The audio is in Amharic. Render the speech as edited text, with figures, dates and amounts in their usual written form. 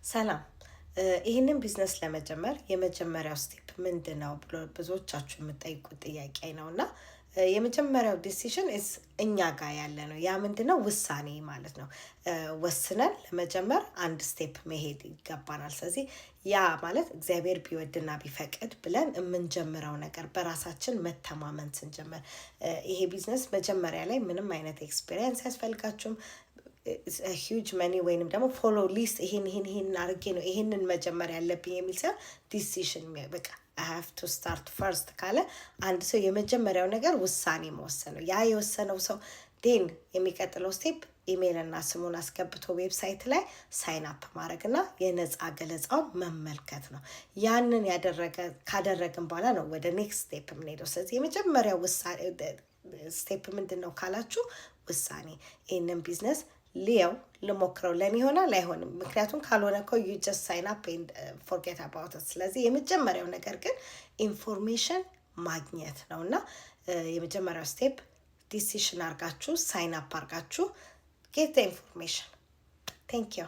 ሰላም ይህንን ቢዝነስ ለመጀመር የመጀመሪያው ስቴፕ ምንድነው ብሎ ብዙዎቻችሁ የምትጠይቁት ጥያቄ ነውና የመጀመሪያው ዲሲዥን እኛ ጋር ያለ ነው። ያ ምንድነው? ውሳኔ ማለት ነው። ወስነን ለመጀመር አንድ ስቴፕ መሄድ ይገባናል። ስለዚህ ያ ማለት እግዚአብሔር ቢወድና ቢፈቅድ ብለን የምንጀምረው ነገር በራሳችን መተማመን ስንጀምር ይሄ ቢዝነስ መጀመሪያ ላይ ምንም አይነት ኤክስፒሪየንስ ያስፈልጋችሁም ሂውጅ መኒ ወይንም ደግሞ ፎሎ ሊስት ይሄን አድርጌ ነው ይሄንን መጀመር ያለብኝ የሚል ሲሆን ዲሲሽን በቃ I have to start first ካለ አንድ ሰው የመጀመሪያው ነገር ውሳኔ መወሰን ነው። ያ የወሰነው ሰው ዴን የሚቀጥለው ስቴፕ ኢሜይል እና ስሙን አስገብቶ ዌብሳይት ላይ ሳይን አፕ ማድረግ እና የነፃ ገለጻውን መመልከት ነው። ያንን ካደረግን በኋላ ነው ወደ ኔክስት ስቴፕ የምንሄደው። ስለዚህ የመጀመሪያው ስቴፕ ምንድን ነው ካላችሁ ውሳኔ። ይህንን ቢዝነስ ሊየው ልሞክረው ለኔ ይሆናል አይሆንም። ምክንያቱም ካልሆነ እኮ ዩ ጀስት ሳይን አፕ ኤንድ ፎርጌት አባውት ኢት። ስለዚህ የመጀመሪያው ነገር ግን ኢንፎርሜሽን ማግኘት ነው እና የመጀመሪያው ስቴፕ ዲሲሽን አርጋችሁ ሳይን አፕ አርጋችሁ ጌት ኢንፎርሜሽን። ቴንክ ዩ